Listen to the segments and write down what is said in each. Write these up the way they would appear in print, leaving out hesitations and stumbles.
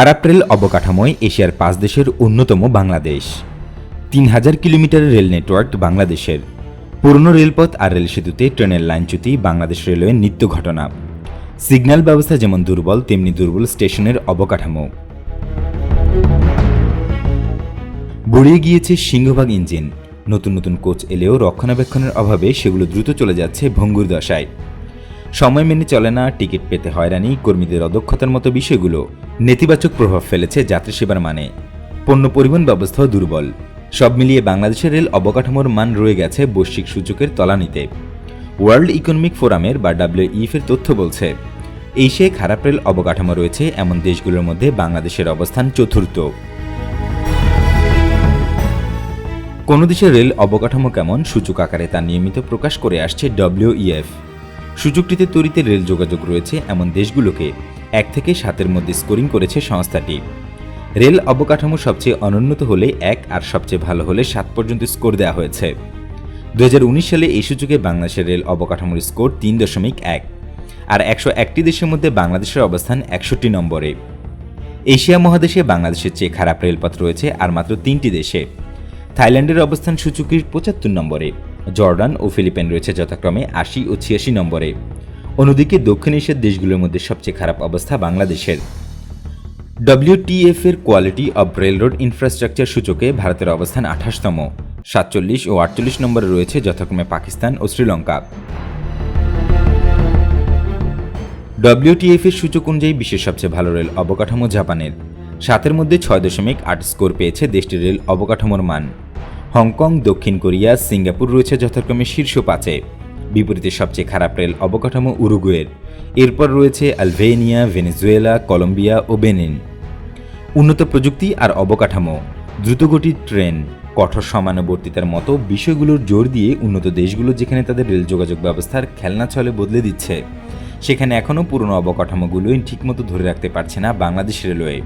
খারাপ রেল অবকাঠামোয় এশিয়ার 5 দেশের অন্যতম বাংলাদেশ। 3000 কিলোমিটারের রেল নেটওয়ার্ক বাংলাদেশের। পুরনো রেলপথ আর রেল সেতুতে ট্রেনের লাইনচ্যুতি বাংলাদেশ রেলওয়ের নিত্য ঘটনা। সিগন্যাল ব্যবস্থা যেমন দুর্বল, তেমনি দুর্বল স্টেশনের অবকাঠামো। বুড়িয়ে গিয়েছে সিংহভাগ ইঞ্জিন। নতুন নতুন কোচ এলেও রক্ষণাবেক্ষণের অভাবে সেগুলো দ্রুত চলে যাচ্ছে ভঙ্গুর দশায়। সময় মেনে চলে না, টিকিট পেতে হয়রানি, কর্মীদের অদক্ষতার মতো বিষয়গুলো নেতিবাচক প্রভাব ফেলেছে যাত্রী সেবার মানে। পণ্য পরিবহন ব্যবস্থাও দুর্বল। সব মিলিয়ে বাংলাদেশের রেল অবকাঠামোর মান রয়ে গেছে বৈশ্বিক সূচকের তলানিতে। ওয়ার্ল্ড ইকোনমিক ফোরামের বা WEF এর তথ্য বলছে, এশিয়ায় খারাপ রেল অবকাঠামো রয়েছে এমন দেশগুলোর মধ্যে বাংলাদেশের অবস্থান চতুর্থ। কোন দেশের রেল অবকাঠামো কেমন সূচক আকারে তা নিয়মিত প্রকাশ করে আসছে WEF। সূচকটিতে তড়িতে রেল যোগাযোগ রয়েছে এমন দেশগুলোকে 1 থেকে 7-এর মধ্যে স্কোরিং করেছে সংস্থাটি। রেল অবকাঠামো সবচেয়ে অনুন্নত হলে 1 আর সবচেয়ে ভালো হলে 7 পর্যন্ত স্কোর দেওয়া হয়েছে। 2019 সালে এই সূচকে বাংলাদেশের রেল অবকাঠামোর স্কোর 3.1, আর 101টি দেশের মধ্যে বাংলাদেশের অবস্থান 61 নম্বরে। এশিয়া মহাদেশে বাংলাদেশের চেয়ে খারাপ রেলপথ রয়েছে আর মাত্র 3টি দেশে। থাইল্যান্ডের অবস্থান সূচকের 75 নম্বরে, জর্ডান ও ফিলিপাইন রয়েছে যথাক্রমে 80 ও 86 নম্বরে। অন্যদিকে দক্ষিণ এশিয়ার দেশগুলোর মধ্যে সবচেয়ে খারাপ অবস্থা বাংলাদেশের। WTF এর কোয়ালিটি অব রেলরোড ইনফ্রাস্ট্রাকচার সূচকে ভারতের অবস্থান 28তম, 47 ও 48 নম্বরে রয়েছে যথাক্রমে পাকিস্তান ও শ্রীলঙ্কা। WTF এর সূচক অনুযায়ী বিশ্বের সবচেয়ে ভালো রেল অবকাঠামো জাপানের। 7-এর মধ্যে 6.8 স্কোর পেয়েছে দেশটির রেল অবকাঠামোর মান। হংকং, দক্ষিণ কোরিয়া, সিঙ্গাপুর রয়েছে যথাক্রমে শীর্ষ 5-এ। বিপরীতে সবচেয়ে খারাপ রেল অবকাঠামো উরুগুয়ের। এরপর রয়েছে আলবেনিয়া, ভেনেজুয়েলা, কলম্বিয়া ও বেনিন। উন্নত প্রযুক্তি আর অবকাঠামো, দ্রুতগতির ট্রেন, কঠোর সমানুবর্তিতার মতো বিষয়গুলোর জোর দিয়ে উন্নত দেশগুলো যেখানে তাদের রেল যোগাযোগ ব্যবস্থার খেলনা ছলে বদলে দিচ্ছে, সেখানে এখনও পুরনো অবকাঠামোগুলোই ঠিকমতো ধরে রাখতে পারছে না বাংলাদেশ রেলওয়ে।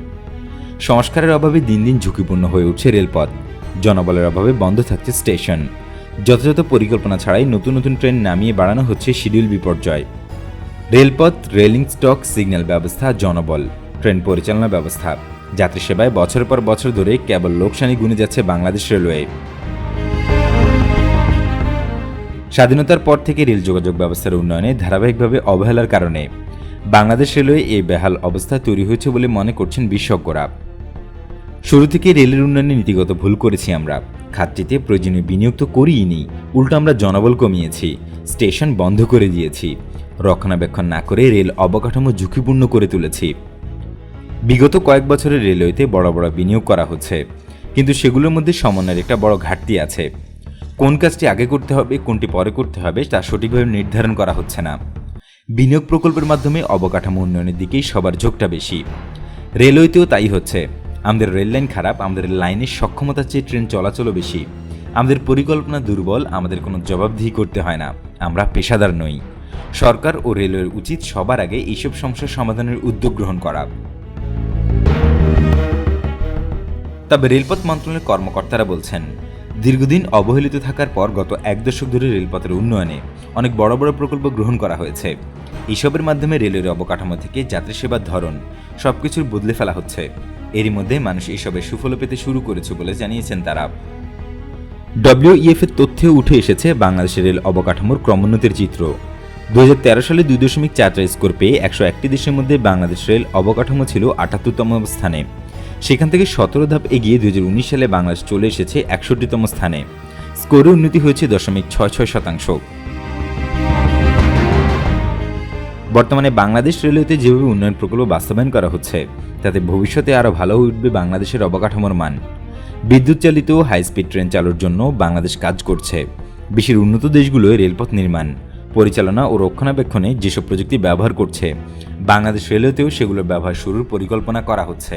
সংস্কারের অভাবে দিন দিন ঝুঁকিপূর্ণ হয়ে উঠছে রেলপথ। জনবলের অভাবে বন্ধ থাকছে স্টেশন। যথাযথ পরিকল্পনা ছাড়াই নতুন নতুন ট্রেন নামিয়ে বাড়ানো হচ্ছে শিডিউল বিপর্যয়। রেলপথ, রেলিং স্টক, সিগন্যাল ব্যবস্থা, জনবল, ট্রেন পরিচালনা ব্যবস্থা, যাত্রী সেবায় বছরের পর বছর ধরে কেবল লোকসানি গুনে যাচ্ছে বাংলাদেশ রেলওয়ে। স্বাধীনতার পর থেকে রেল যোগাযোগ ব্যবস্থার উন্নয়নে ধারাবাহিকভাবে অবহেলার কারণে বাংলাদেশ রেলওয়ে এই বেহাল অবস্থা তৈরি হয়েছে বলে মনে করছেন বিশেষজ্ঞরা। শুরু থেকে রেলের উন্নয়নে নীতিগত ভুল করেছি আমরা। খাতটিতে প্রয়োজনীয় বিনিয়োগ তো করিইনি, উল্টো আমরা জনবল কমিয়েছি, স্টেশন বন্ধ করে দিয়েছি, রক্ষণাবেক্ষণ না করে রেল অবকাঠামো ঝুঁকিপূর্ণ করে তুলেছি। বিগত কয়েক বছরে রেলওয়েতে বড় বড় বিনিয়োগ করা হচ্ছে, কিন্তু সেগুলোর মধ্যে সমন্বয়ের একটা বড় ঘাটতি আছে। কোন কাজটি আগে করতে হবে, কোনটি পরে করতে হবে তা সঠিকভাবে নির্ধারণ করা হচ্ছে না। বিনিয়োগ প্রকল্পের মাধ্যমে অবকাঠামো উন্নয়নের দিকেই সবার ঝোঁকটা বেশি। রেলওয়েতেও তাই হচ্ছে। আমাদের রেললাইন খারাপ, আমাদের লাইনের সক্ষমতার চেয়ে ট্রেন চলাচলও বেশি। আমাদের পরিকল্পনা দুর্বল, আমাদের কোনো জবাবদিহি করতে হয় না, আমরা পেশাদার নই। সরকার ও রেলওয়ের উচিত সবার আগে এইসব সমস্যার সমাধানের উদ্যোগ গ্রহণ করা। তবে রেলপথ মন্ত্রণালয়ের কর্মকর্তারা বলছেন, দীর্ঘদিন অবহেলিত থাকার পর গত 1 দশক ধরে রেলপথের উন্নয়নে অনেক বড় বড় প্রকল্প গ্রহণ করা হয়েছে। এসবের মাধ্যমে রেলের অবকাঠামো থেকে যাত্রী সেবার ধরন সবকিছুর বদলে ফেলা হচ্ছে। এরই মধ্যে মানুষ এসবের সুফল পেতে শুরু করেছে বলে জানিয়েছেন তারা। WEF এর তথ্যে উঠে এসেছে বাংলাদেশের রেল অবকাঠামোর ক্রমোন্নতির চিত্র। 2013 সালে 2.44 স্কোর পেয়ে 101টি দেশের মধ্যে বাংলাদেশ রেল অবকাঠামো ছিল 78তম স্থানে। সেখান থেকে 17 ধাপ এগিয়ে 2019 সালে বাংলাদেশ চলে এসেছে 61তম স্থানে। স্কোরে উন্নতি হয়েছে 0.66%। বর্তমানে বাংলাদেশ রেলওয়েতে যেভাবে উন্নয়ন প্রকল্প বাস্তবায়ন করা হচ্ছে, তাতে ভবিষ্যতে আরও ভালো হয়ে উঠবে বাংলাদেশের অবকাঠামোর মান। বিদ্যুৎ চালিত হাইস্পিড ট্রেন চালুর জন্য বাংলাদেশ কাজ করছে। বিশ্বের উন্নত দেশগুলোয় রেলপথ নির্মাণ, পরিচালনা ও রক্ষণাবেক্ষণে যেসব প্রযুক্তি ব্যবহার করছে, বাংলাদেশ রেলওয়েতেও সেগুলোর ব্যবহার শুরুর পরিকল্পনা করা হচ্ছে।